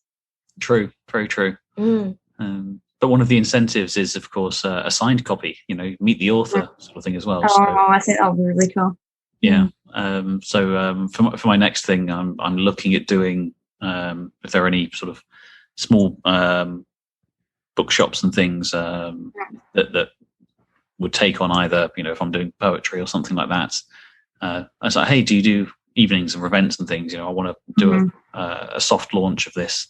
True, very true. But one of the incentives is, of course, a signed copy. You know, meet the author sort of thing as well. Oh, so, I think that would be really cool. Yeah. So for my next thing, I'm looking at doing if there are any sort of small bookshops and things that would take on either, if I'm doing poetry or something like that. I was like, hey, do you do evenings and events and things? I want to do a soft launch of this.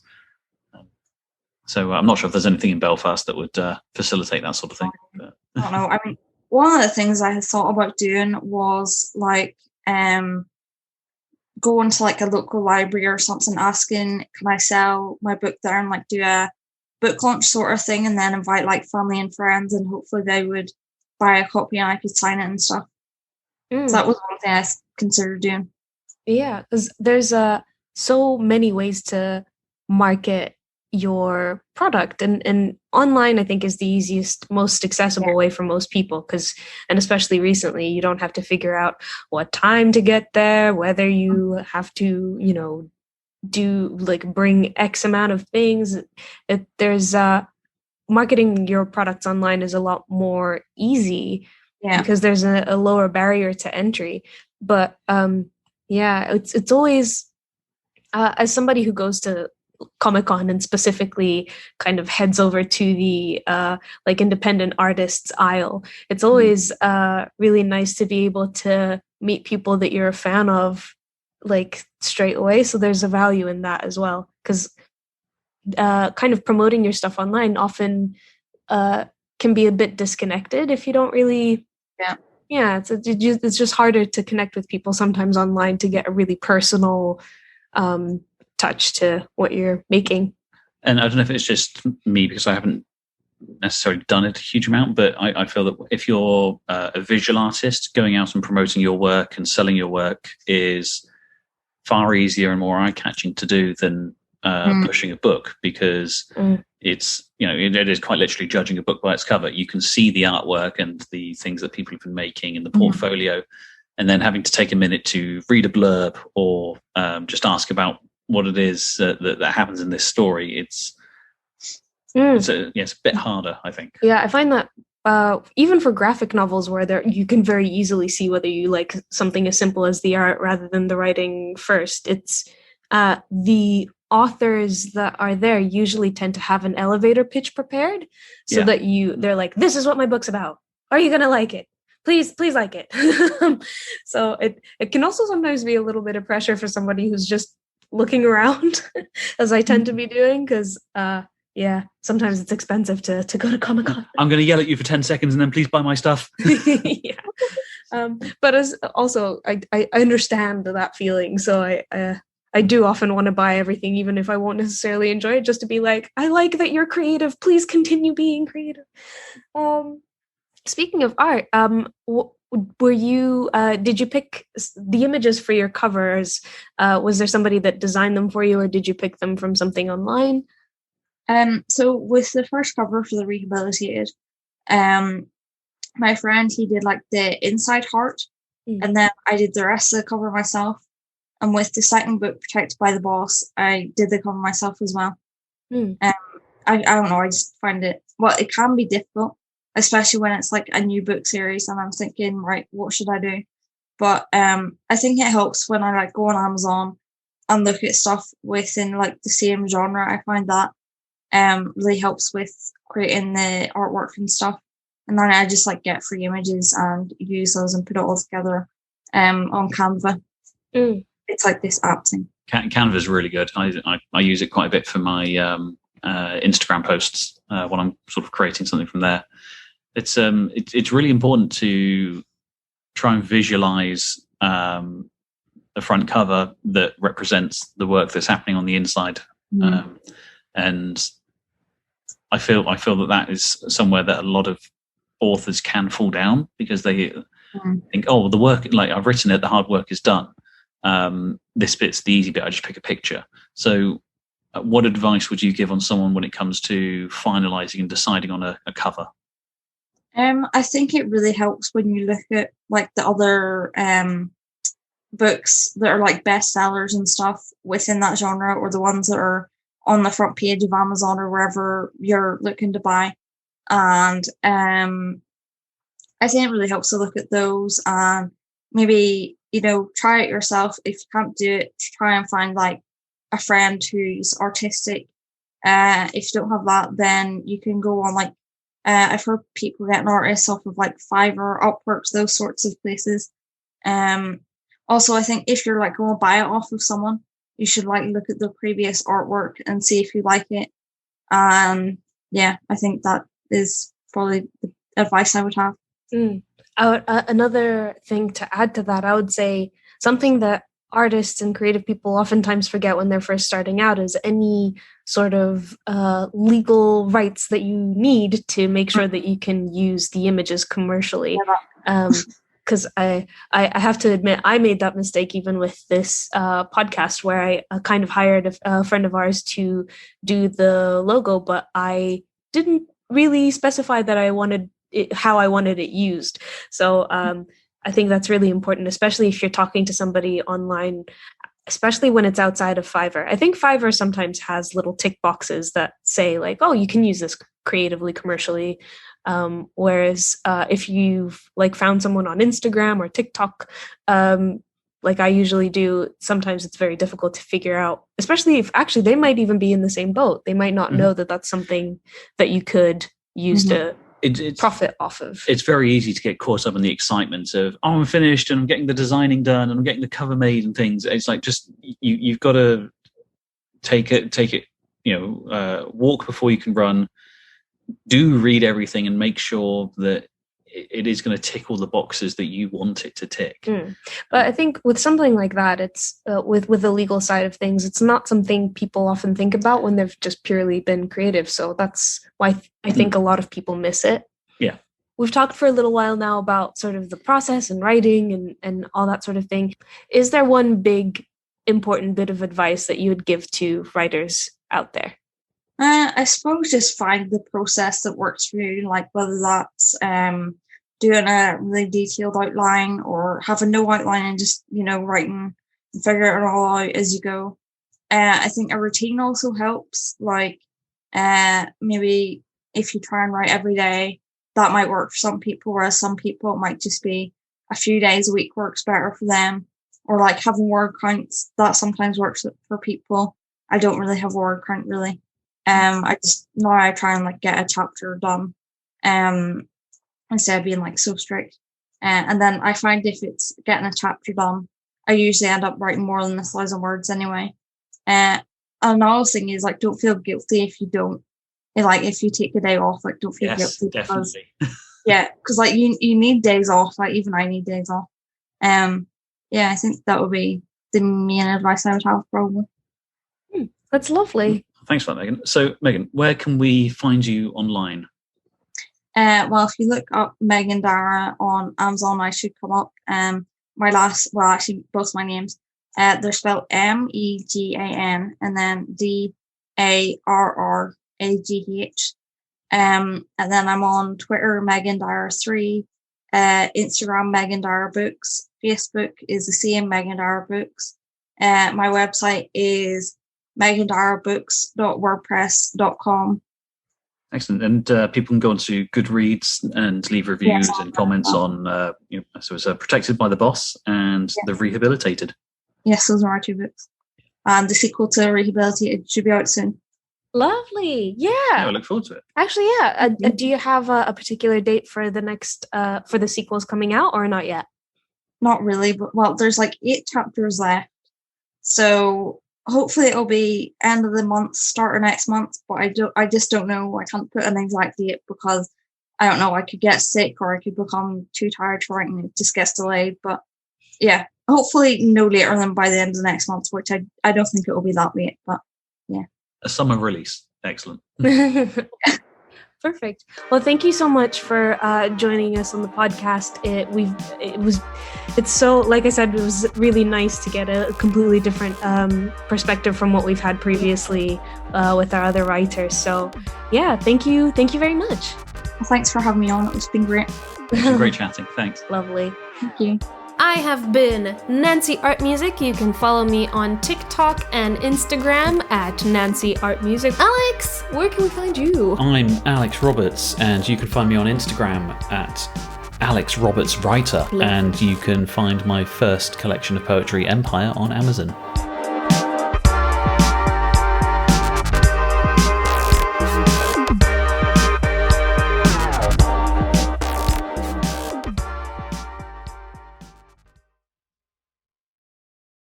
So I'm not sure if there's anything in Belfast that would facilitate that sort of thing. But. I don't know. I mean, one of the things I had thought about doing was like going to like a local library or something, asking, can I sell my book there, and like do a book launch sort of thing, and then invite like family and friends, and hopefully they would buy a copy and I could sign it and stuff. So that was one thing I considered doing. Yeah, because there's so many ways to market your product, and online I think is the easiest, most accessible way for most people, and especially recently, you don't have to figure out what time to get there, whether you have to do like bring X amount of things. There's marketing your products online is a lot more easy because there's a lower barrier to entry. But it's always as somebody who goes to Comic-Con and specifically kind of heads over to the like independent artists aisle, it's always really nice to be able to meet people that you're a fan of like straight away. So there's a value in that as well, because kind of promoting your stuff online often can be a bit disconnected if you don't really it's just harder to connect with people sometimes online to get a really personal touch to what you're making. And I don't know if it's just me because I haven't necessarily done it a huge amount, but I feel that if you're a visual artist, going out and promoting your work and selling your work is far easier and more eye-catching to do than pushing a book, because it's it is quite literally judging a book by its cover. You can see the artwork and the things that people have been making in the portfolio, and then having to take a minute to read a blurb or just ask about what it is that happens in this story. It's a bit harder, I think. Yeah, I find that even for graphic novels where you can very easily see whether you like something as simple as the art rather than the writing first. It's the authors that are there usually tend to have an elevator pitch prepared so that they're like, this is what my book's about. Are you going to like it? Please like it. So it can also sometimes be a little bit of pressure for somebody who's just looking around, as I tend to be doing, because sometimes it's expensive to go to Comic-Con. I'm going to yell at you for 10 seconds and then please buy my stuff. But as also, I understand that feeling. So I do often want to buy everything, even if I won't necessarily enjoy it, just to be like, I like that you're creative. Please continue being creative. Speaking of art, were you? Did you pick the images for your covers? Was there somebody that designed them for you, or did you pick them from something online? So with the first cover for the Rehabilitated, my friend, he did like the inside heart, and then I did the rest of the cover myself. And with the second book, Protected by the Boss, I did the cover myself as well. I don't know, I just find it can be difficult, especially when it's like a new book series and I'm thinking, right, what should I do? But I think it helps when I like go on Amazon and look at stuff within like the same genre. I find that really helps with creating the artwork and stuff. And then I just like get free images and use those and put it all together on Canva. It's like this app thing. Canva is really good. I use it quite a bit for my Instagram posts when I'm sort of creating something from there. It's really important to try and visualize the front cover that represents the work that's happening on the inside, and I feel that is somewhere that a lot of authors can fall down, because they think, oh, the work, like I've written it, the hard work is done. This bit's the easy bit, I just pick a picture. So what advice would you give on someone when it comes to finalizing and deciding on a cover? I think it really helps when you look at like the other books that are like bestsellers and stuff within that genre, or the ones that are on the front page of Amazon or wherever you're looking to buy. And I think it really helps to look at those and maybe, try it yourself. If you can't do it, try and find like a friend who's artistic If you don't have that, then you can go on like, I've heard people getting artists off of like Fiverr, Upwork, those sorts of places. Also, I think if you're like going to buy it off of someone, you should like look at the previous artwork and see if you like it. Yeah, I think that is probably the advice I would have. Another thing to add to that, I would say something that artists and creative people oftentimes forget when they're first starting out is any sort of legal rights that you need to make sure that you can use the images commercially. Because I have to admit, I made that mistake even with this podcast where I kind of hired a friend of ours to do the logo, but I didn't really specify that I wanted it, how I wanted it used. So I think that's really important, especially if you're talking to somebody online, especially when it's outside of Fiverr. I think Fiverr sometimes has little tick boxes that say like, oh, you can use this creatively, commercially. Whereas if you've like found someone on Instagram or TikTok, like I usually do, sometimes it's very difficult to figure out, especially if actually they might even be in the same boat. They might not know that that's something that you could use to profit off of. It's very easy to get caught up in the excitement of, oh, I'm finished and I'm getting the designing done and I'm getting the cover made and things. It's like, just you've got to take it, walk before you can run. Do read everything and make sure that it is going to tick all the boxes that you want it to tick. But I think with something like that, it's with the legal side of things, it's not something people often think about when they've just purely been creative. So that's why I think a lot of people miss it. Yeah. We've talked for a little while now about sort of the process and writing and all that sort of thing. Is there one big important bit of advice that you would give to writers out there? I suppose just find the process that works for you, like whether that's doing a really detailed outline or having no outline and just, writing and figure it all out as you go. I think a routine also helps, like maybe if you try and write every day, that might work for some people, whereas some people it might just be a few days a week works better for them. Or like having word counts, that sometimes works for people. I don't really have a word count really. I try and like get a chapter done instead of being like so strict. And then I find if it's getting a chapter done, I usually end up writing more than 1,000 words anyway. Another thing is like, don't feel guilty if you don't. Like if you take a day off, like don't feel guilty. Definitely. Because like you need days off. Like even I need days off. I think that would be the main advice I would have probably. That's lovely. Thanks for that, Megan. So, Megan, where can we find you online? Well, if you look up Megan Darragh on Amazon, I should come up. Both my names, they're spelled Megan and then Darragh. And then I'm on Twitter, Megan Darragh 3, Instagram, Megan Darragh Books, Facebook is the same, Megan Darragh Books. My website is megandarraghbooks.wordpress.com. Excellent. And people can go onto Goodreads and leave reviews and comments on, so it's Protected by the Boss and The Rehabilitated. Yes, those are our two books. And the sequel to Rehabilitated should be out soon. Lovely. Yeah. I look forward to it. Actually, yeah. Do you have a particular date for the next, for the sequels coming out or not yet? Not really, but well, there's like 8 chapters left. So hopefully it'll be end of the month, start of next month, but I just don't know. I can't put an exact date because I don't know. I could get sick or I could become too tired to write and it just gets delayed. But yeah, hopefully no later than by the end of the next month, which I don't think it will be that late, but yeah. A summer release. Excellent. Perfect. Well, thank you so much for joining us on the podcast. It's so, like I said, it was really nice to get a completely different perspective from what we've had previously with our other writers. So yeah, thank you very much. Well, thanks for having me on. It's been great. It's been great chatting. Thanks. Lovely. Thank you. I have been Nancy Art Music. You can follow me on TikTok and Instagram at Nancy Art Music. Alex, where can we find you? I'm Alex Roberts, and you can find me on Instagram at Alex Roberts Writer, and you can find my first collection of poetry, Empire, on Amazon.